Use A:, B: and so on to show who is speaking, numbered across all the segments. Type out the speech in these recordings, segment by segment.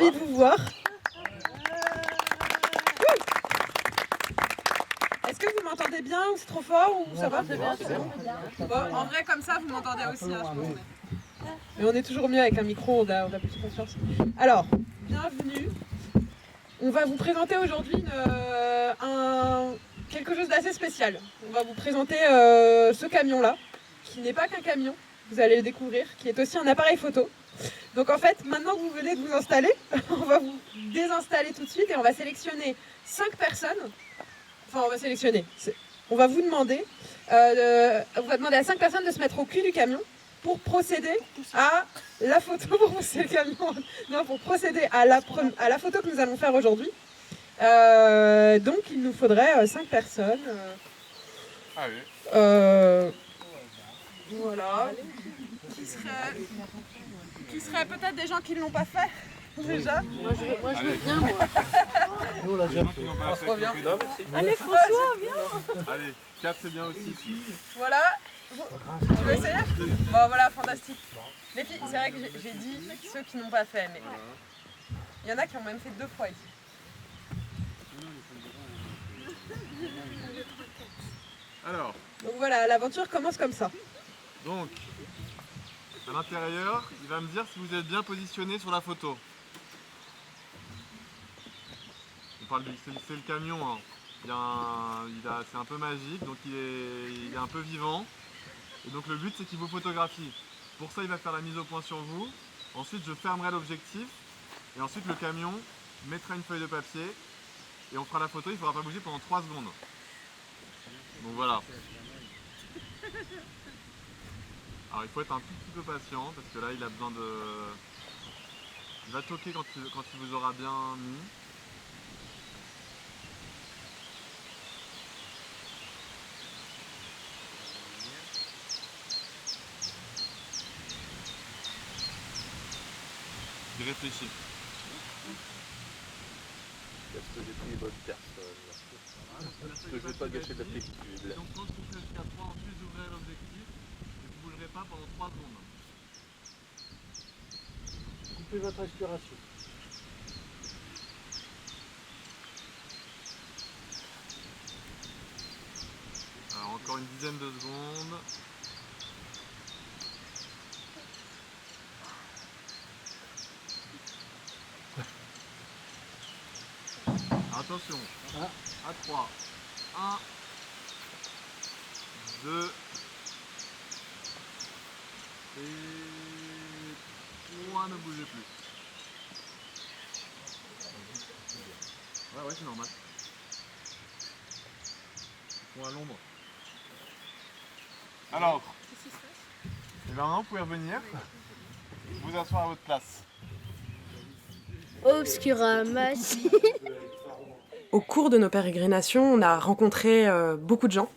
A: Envie de vous voir. Est-ce que vous m'entendez bien ou c'est trop fort ou ça va? Bon, en vrai, comme ça, vous m'entendez aussi, hein, je pense. Mais on est toujours mieux avec un micro, on a plus de confiance. Alors, bienvenue. On va vous présenter aujourd'hui quelque chose d'assez spécial. On va vous présenter ce camion-là, qui n'est pas qu'un camion, vous allez le découvrir, qui est aussi un appareil photo. Donc en fait, maintenant que vous venez de vous installer, on va vous désinstaller tout de suite et on va sélectionner 5 personnes. Enfin, on va sélectionner. On va vous demander, on va demander à 5 personnes de se mettre au cul du camion pour procéder à la photo, pour pousser le camion, non, pour procéder à la photo que nous allons faire aujourd'hui. Donc il nous faudrait 5 personnes. Voilà. Qui seraient peut-être des gens qui ne l'ont pas fait déjà.
B: Moi je veux bien, moi.
C: Nous on l'a déjà fait.
A: François, viens.
B: Allez François, viens.
D: Allez, 4 c'est bien aussi.
A: Voilà. Tu veux essayer? Bon voilà, fantastique. Les filles, c'est vrai que j'ai dit ceux qui n'ont pas fait, mais il y en a qui ont même fait 2 fois ici.
D: Alors,
A: Donc voilà, l'aventure commence comme ça.
D: donc, à l'intérieur, il va me dire si vous êtes bien positionné sur la photo. On parle c'est le camion, hein. C'est un peu magique, donc il est un peu vivant. Et donc le but c'est qu'il vous photographie. Pour ça il va faire la mise au point sur vous. Ensuite je fermerai l'objectif. Et ensuite le camion mettra une feuille de papier. Et on fera la photo, il ne faudra pas bouger pendant 3 secondes. Donc voilà. Alors il faut être un tout petit peu patient parce que là il a besoin de... Il va toquer quand il vous aura bien mis. Il réfléchit.
C: Est-ce que j'ai pris les bonnes personnes? Est-ce que je vais pas gâcher de la pellicule?
D: Donc quand vous faites jusqu'à 3, ensuite vous ouvrez l'objectif et vous ne bougerez pas pendant 3 secondes.
C: Coupez votre respiration.
D: Alors encore une dizaine de secondes. Attention, à 3, 1, 2 et 3, ne bougez plus. Ouais, c'est normal. Ils sont à l'ombre. Alors, et maintenant vous pouvez revenir, vous asseoir à votre place.
B: Obscuramas.
A: Au cours de nos pérégrinations, on a rencontré beaucoup de gens.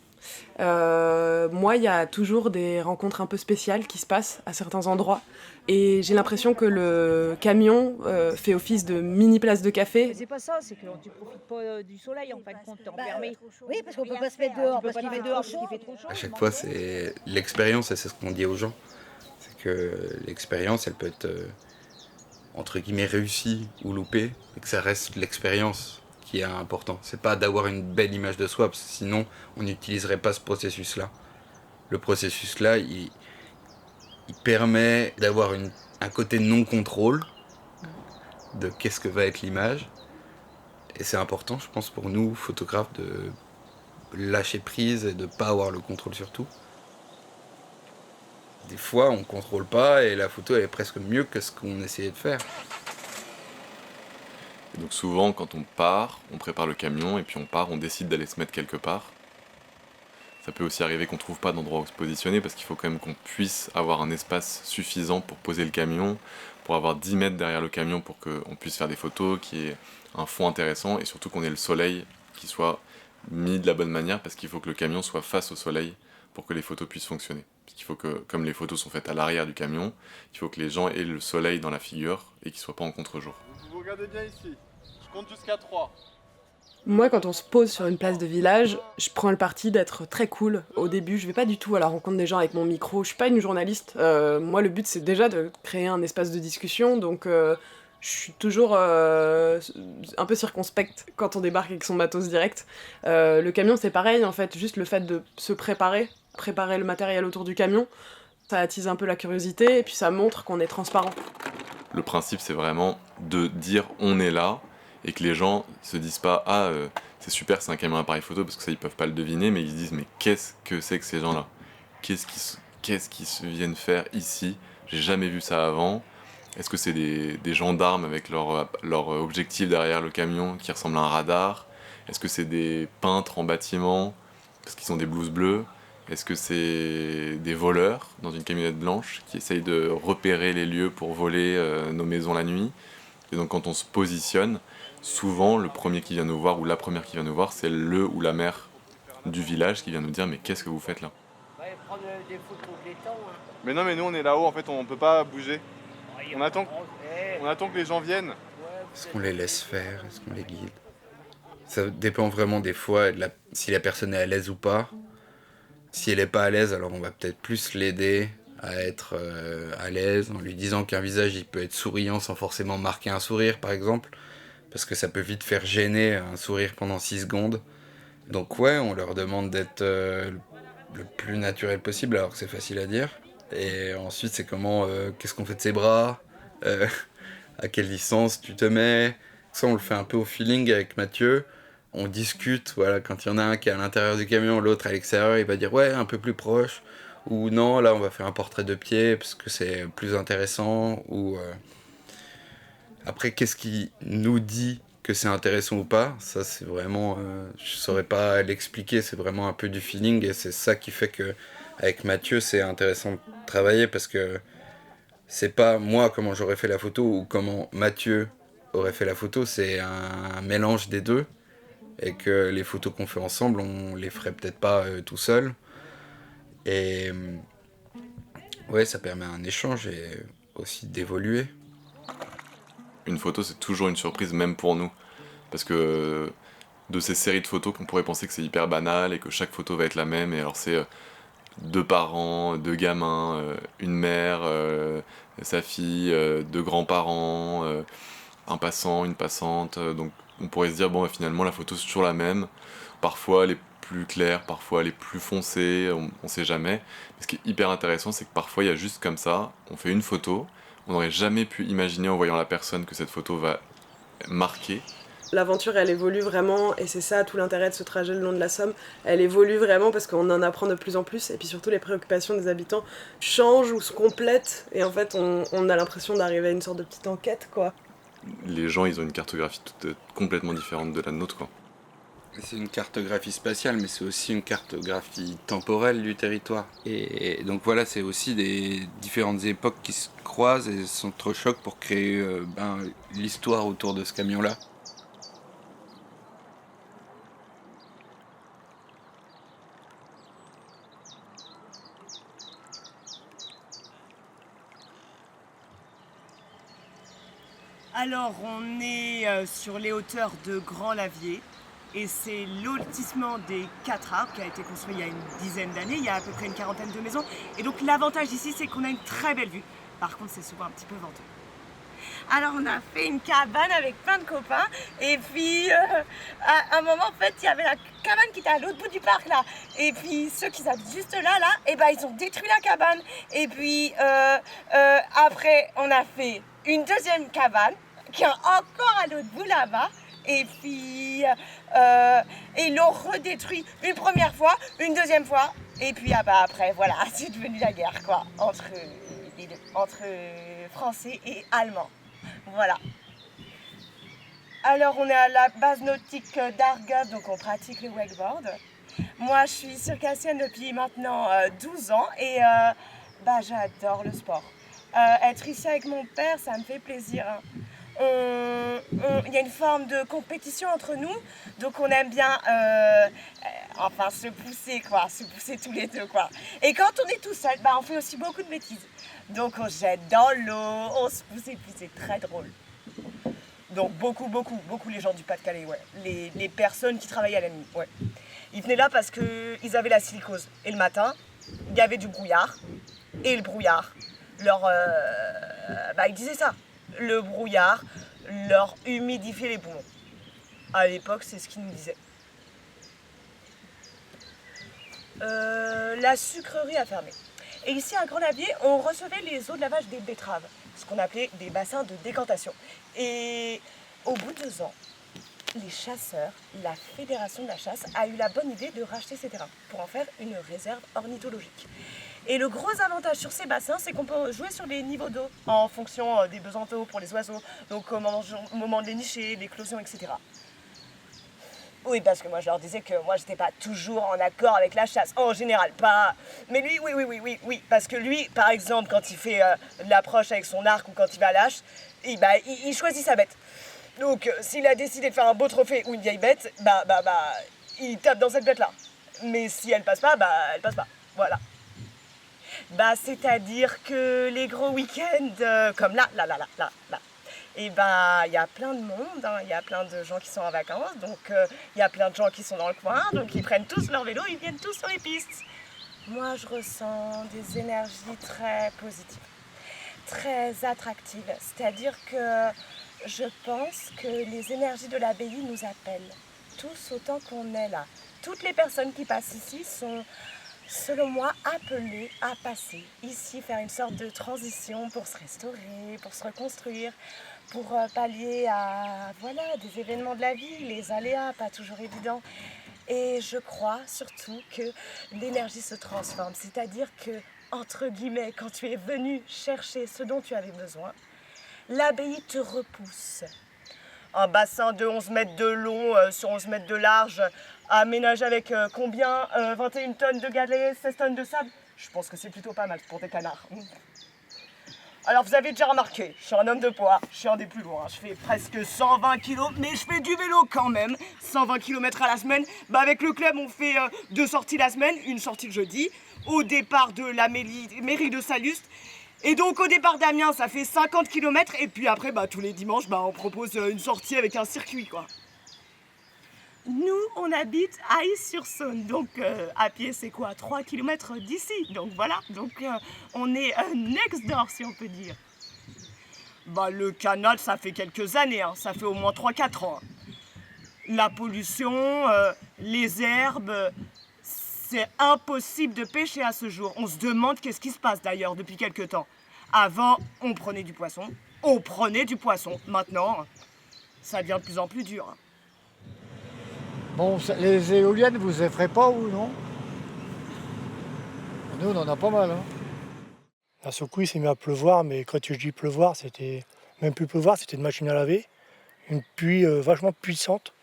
A: Moi, il y a toujours des rencontres un peu spéciales qui se passent à certains endroits. Et j'ai l'impression que le camion fait office de mini place de café.
E: Mais c'est pas ça, c'est que tu profites pas du soleil en fin de compte, t'es enfermé.
F: Oui, parce qu'on peut pas se mettre dehors, parce qu'il fait dehors,
E: parce qu'il fait trop chaud.
G: À chaque fois, c'est l'expérience, et c'est ce qu'on dit aux gens. C'est que l'expérience, elle peut être, entre guillemets, réussie ou loupée, et que ça reste l'expérience qui est important. C'est pas d'avoir une belle image de soi, parce que sinon, on n'utiliserait pas ce processus-là. Le processus-là, il permet d'avoir un côté non-contrôle de qu'est-ce que va être l'image. Et c'est important, je pense, pour nous, photographes, de lâcher prise et de ne pas avoir le contrôle sur tout. Des fois, on ne contrôle pas et la photo elle est presque mieux que ce qu'on essayait de faire.
H: Et donc souvent, quand on part, on prépare le camion et puis on part, on décide d'aller se mettre quelque part. Ça peut aussi arriver qu'on ne trouve pas d'endroit où se positionner parce qu'il faut quand même qu'on puisse avoir un espace suffisant pour poser le camion, pour avoir 10 mètres derrière le camion pour qu'on puisse faire des photos, qu'il y ait un fond intéressant et surtout qu'on ait le soleil qui soit mis de la bonne manière parce qu'il faut que le camion soit face au soleil pour que les photos puissent fonctionner. Parce qu'il faut que, comme les photos sont faites à l'arrière du camion, il faut que les gens aient le soleil dans la figure et qu'ils ne soient pas en contre-jour.
D: Vous regardez bien ici, je compte jusqu'à 3.
A: Moi, quand on se pose sur une place de village, je prends le parti d'être très cool. Au début, je vais pas du tout à la rencontre des gens avec mon micro. Je suis pas une journaliste. Moi, le but, c'est déjà de créer un espace de discussion. Donc, je
I: je suis toujours un peu circonspecte quand on débarque avec son matos direct. Le camion, c'est pareil, en fait, juste le fait de se préparer le matériel autour du camion, ça attise un peu la curiosité et puis ça montre qu'on est transparent.
H: Le principe, c'est vraiment de dire on est là et que les gens se disent pas c'est super, c'est un camion appareil photo, parce que ça ils peuvent pas le deviner, mais ils se disent mais qu'est-ce que c'est que ces gens-là, qu'est-ce qu'ils se viennent faire ici, j'ai jamais vu ça avant. Est-ce que c'est des gendarmes avec leur objectif derrière le camion qui ressemble à un radar? Est-ce que c'est des peintres en bâtiment parce qu'ils ont des blouses bleues? Est-ce que c'est des voleurs dans une camionnette blanche qui essayent de repérer les lieux pour voler nos maisons la nuit? Et donc quand on se positionne, souvent le premier qui vient nous voir ou la première qui vient nous voir, c'est le ou la mère du village qui vient nous dire mais qu'est-ce que vous faites là?
F: Prendre des photos de l'étang.
D: Mais non, mais nous on est là-haut, en fait on peut pas bouger. On attend que les gens viennent.
G: Est-ce qu'on les laisse faire? Est-ce qu'on les guide? Ça dépend vraiment des fois, si la personne est à l'aise ou pas. Si elle n'est pas à l'aise, alors on va peut-être plus l'aider à être à l'aise, en lui disant qu'un visage il peut être souriant sans forcément marquer un sourire par exemple, parce que ça peut vite faire gêner un sourire pendant 6 secondes. Donc ouais, on leur demande d'être le plus naturel possible, alors que c'est facile à dire. Et ensuite c'est qu'est-ce qu'on fait de ses bras, à quelle distance tu te mets. Ça on le fait un peu au feeling avec Mathieu. On discute, voilà, quand il y en a un qui est à l'intérieur du camion, l'autre à l'extérieur, il va dire ouais, un peu plus proche, ou non, là on va faire un portrait de pied parce que c'est plus intéressant, ou après qu'est-ce qui nous dit que c'est intéressant ou pas, ça c'est vraiment, je saurais pas l'expliquer, c'est vraiment un peu du feeling et c'est ça qui fait que avec Mathieu c'est intéressant de travailler parce que c'est pas moi comment j'aurais fait la photo ou comment Mathieu aurait fait la photo, c'est un mélange des deux. Et que les photos qu'on fait ensemble, on les ferait peut-être pas tout seul. Et ouais, ça permet un échange et aussi d'évoluer.
H: Une photo, c'est toujours une surprise, même pour nous. Parce que de ces séries de photos qu'on pourrait penser que c'est hyper banal et que chaque photo va être la même, et alors c'est 2 parents, 2 gamins, une mère, sa fille, 2 grands-parents, un passant, une passante, donc on pourrait se dire bon finalement la photo c'est toujours la même, parfois elle est plus claire, parfois elle est plus foncée, on sait jamais. Mais ce qui est hyper intéressant c'est que parfois il y a juste comme ça, on fait une photo, on n'aurait jamais pu imaginer en voyant la personne que cette photo va marquer.
I: L'aventure elle évolue vraiment et c'est ça tout l'intérêt de ce trajet le long de la Somme, elle évolue vraiment parce qu'on en apprend de plus en plus et puis surtout les préoccupations des habitants changent ou se complètent et en fait on a l'impression d'arriver à une sorte de petite enquête quoi.
H: Les gens, ils ont une cartographie complètement différente de la nôtre, quoi.
G: C'est une cartographie spatiale, mais c'est aussi une cartographie temporelle du territoire. Et donc voilà, c'est aussi des différentes époques qui se croisent et s'entrechoquent pour créer l'histoire autour de ce camion-là.
J: Alors, on est sur les hauteurs de Grand-Lavier et c'est lotissement des 4 arbres qui a été construit il y a une dizaine d'années, il y a à peu près une quarantaine de maisons. Et donc l'avantage ici, c'est qu'on a une très belle vue. Par contre, c'est souvent un petit peu venteux. Alors, on a fait une cabane avec plein de copains et puis à un moment, en fait, il y avait la cabane qui était à l'autre bout du parc là. Et puis ceux qui habitent juste là, et ben ils ont détruit la cabane. Et puis après, on a fait une deuxième cabane qui est encore à l'autre bout là-bas, et puis ils l'ont redétruit une première fois, une deuxième fois, et puis après, voilà, c'est devenu la guerre, quoi, entre les deux, entre Français et Allemands, voilà. Alors, on est à la base nautique d'Argas, donc on pratique le wakeboard. Moi, je suis circassienne depuis maintenant 12 ans, et j'adore le sport. Être ici avec mon père, ça me fait plaisir, hein. Il y a une forme de compétition entre nous, donc on aime bien se pousser tous les deux quoi. Et quand on est tout seul, on fait aussi beaucoup de bêtises. Donc on se jette dans l'eau, on se pousse et puis c'est très drôle. Donc beaucoup les gens du Pas-de-Calais, ouais. Les personnes qui travaillaient à la nuit, ouais. Ils venaient là parce qu'ils avaient la silicose. Et le matin, il y avait du brouillard. Et le brouillard, ils disaient ça. le brouillard leur humidifiait les poumons. À l'époque, c'est ce qu'ils nous disaient. La sucrerie a fermé. Et ici, à Grand-Lavier, on recevait les eaux de lavage des betteraves, ce qu'on appelait des bassins de décantation. Et au bout de 2 ans, les chasseurs, la Fédération de la chasse, a eu la bonne idée de racheter ces terrains pour en faire une réserve ornithologique. Et le gros avantage sur ces bassins, c'est qu'on peut jouer sur les niveaux d'eau en fonction des besoins d'eau pour les oiseaux, donc au moment de les nicher, l'éclosion, etc. Oui, parce que moi je leur disais que moi j'étais pas toujours en accord avec la chasse, en général, pas... Mais lui, oui, parce que lui, par exemple, quand il fait de l'approche avec son arc ou quand il va à l'âche, il choisit sa bête. Donc s'il a décidé de faire un beau trophée ou une vieille bête, il tape dans cette bête-là. Mais si elle passe pas, elle passe pas, voilà. C'est-à-dire que les gros week-ends, comme là, et il y a plein de monde, il y a plein de gens qui sont en vacances, donc il y a plein de gens qui sont dans le coin, donc ils prennent tous leur vélo, ils viennent tous sur les pistes. Moi, je ressens des énergies très positives, très attractives, c'est-à-dire que je pense que les énergies de l'abbaye nous appellent, tous autant qu'on est là. Toutes les personnes qui passent ici sont, selon moi, appelées à passer ici, faire une sorte de transition pour se restaurer, pour se reconstruire, pour pallier à des événements de la vie, les aléas, pas toujours évidents. Et je crois surtout que l'énergie se transforme, c'est-à-dire que, entre guillemets, quand tu es venu chercher ce dont tu avais besoin, l'abbaye te repousse. Un bassin de 11 mètres de long sur 11 mètres de large, aménagé avec combien 21 tonnes de galets, 16 tonnes de sable. Je pense que c'est plutôt pas mal pour des canards. Alors vous avez déjà remarqué, je suis un homme de poids, je suis un des plus loin, je fais presque 120 kilos, mais je fais du vélo quand même, 120 km à la semaine. Avec le club, on fait 2 sorties la semaine, une sortie le jeudi, au départ de la mairie de Saluste. Et donc au départ d'Amiens, ça fait 50 km, et puis après, tous les dimanches, on propose une sortie avec un circuit, quoi. Nous, on habite à Is-sur-Saône, donc à pied, c'est quoi, 3 km d'ici, donc voilà, donc on est next door, si on peut dire. Le canal, ça fait quelques années, ça fait au moins 3-4 ans. La pollution, les herbes, c'est impossible de pêcher à ce jour. On se demande qu'est-ce qui se passe d'ailleurs depuis quelques temps. Avant, on prenait du poisson. Maintenant, ça devient de plus en plus dur.
K: Bon, les éoliennes, vous effraient pas ou non? Nous, on en a pas mal.
L: À ce coup, il s'est mis à pleuvoir, mais quand je dis pleuvoir, c'était même plus pleuvoir, c'était une machine à laver. Une pluie vachement puissante.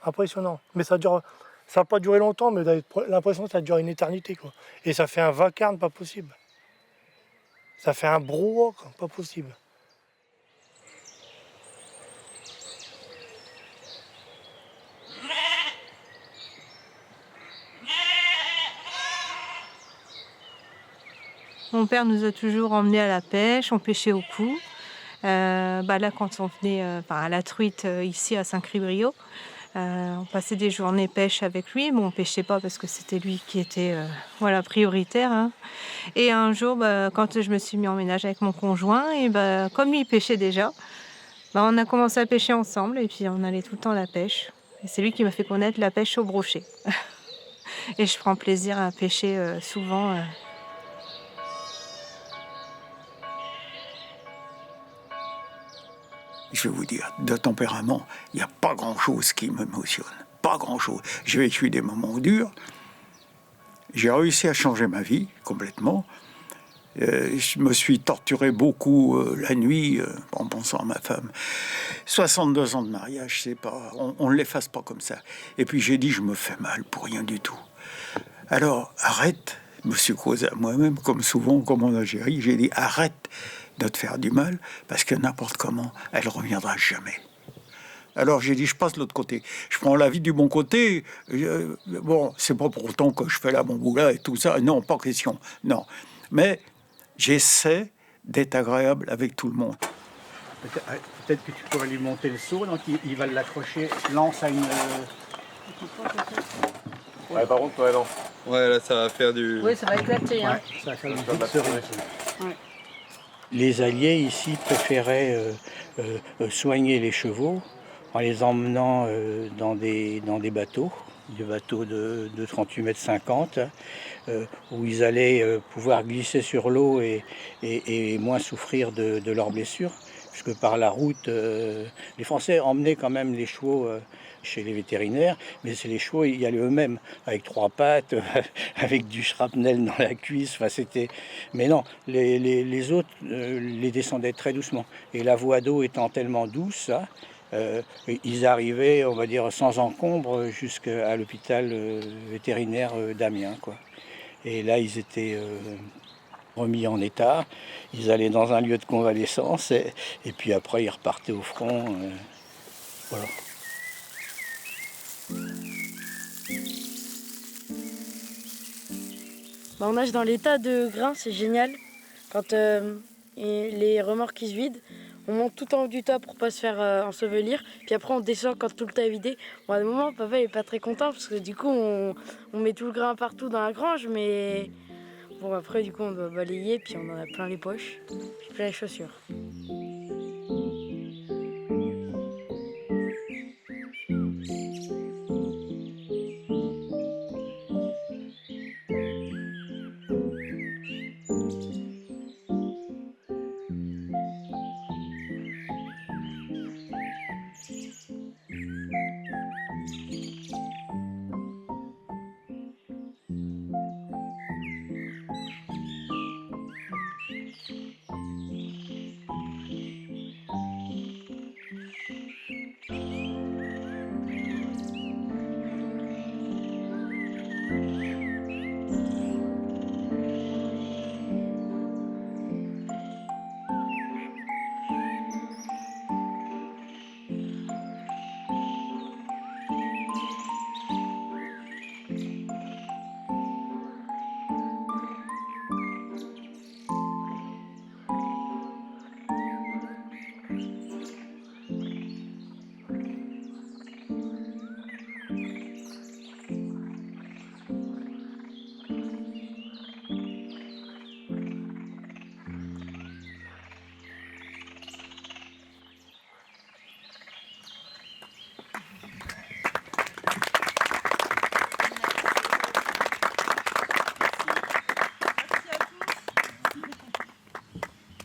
L: Impressionnant. Mais ça n'a pas duré longtemps, mais l'impression que ça dure une éternité, quoi. Et ça fait un vacarme pas possible. Ça fait un brouhaha, pas possible.
M: Mon père nous a toujours emmenés à la pêche, on pêchait au coup. Là, quand on venait à la truite ici à Saint-Cribrio, on passait des journées pêche avec lui, mais on pêchait pas parce que c'était lui qui était prioritaire. Et un jour, quand je me suis mis en ménage avec mon conjoint, et comme lui il pêchait déjà, on a commencé à pêcher ensemble et puis on allait tout le temps à la pêche. Et c'est lui qui m'a fait connaître la pêche au brochet. Et je prends plaisir à pêcher souvent.
N: Je vais vous dire, de tempérament, il n'y a pas grand-chose qui m'émotionne. Pas grand-chose. J'ai vécu des moments durs. J'ai réussi à changer ma vie complètement. Je me suis torturé beaucoup la nuit en pensant à ma femme. 62 ans de mariage, c'est pas, on ne l'efface pas comme ça. Et puis j'ai dit, je me fais mal pour rien du tout. Alors, arrête. Je me suis causé à moi-même, comme souvent, comme en Algérie. J'ai dit, arrête de te faire du mal, parce que n'importe comment, elle reviendra jamais. Alors j'ai dit, je passe de l'autre côté. Je prends la vie du bon côté. C'est pas pour autant que je fais la bamboula et tout ça. Non, pas question. Non. Mais j'essaie d'être agréable avec tout le monde.
K: Peut-être que tu pourrais lui monter le seau, donc il va l'accrocher, lance à une...
D: Par contre, non.
G: Ouais, là, ça va faire du...
B: Oui, ça va éclater.
K: Ouais, ça va faire une petite cerise. Ouais. Les Alliés ici préféraient soigner les chevaux en les emmenant dans des bateaux, des bateaux de 38 mètres 50, où ils allaient pouvoir glisser sur l'eau et moins souffrir de leurs blessures. Puisque par la route, les Français emmenaient quand même les chevaux chez les vétérinaires, mais c'est les chevaux y allaient eux-mêmes, avec 3 pattes, avec du shrapnel dans la cuisse. Enfin, c'était... Mais non, les autres les descendaient très doucement. Et la voie d'eau étant tellement douce, ils arrivaient, on va dire, sans encombre jusqu'à l'hôpital vétérinaire d'Amiens, quoi. Et là, ils étaient remis en état. Ils allaient dans un lieu de convalescence et puis après, ils repartaient au front. Voilà.
B: On nage dans l'état de grain, c'est génial. Quand les remorques qui se vident, on monte tout en haut du toit pour pas se faire ensevelir. Puis après, on descend quand tout le tas est vidé. Bon, à un moment, papa il est pas très content parce que du coup, on met tout le grain partout dans la grange. Mais bon, après, du coup, on doit balayer. Puis on en a plein les poches, puis plein les chaussures.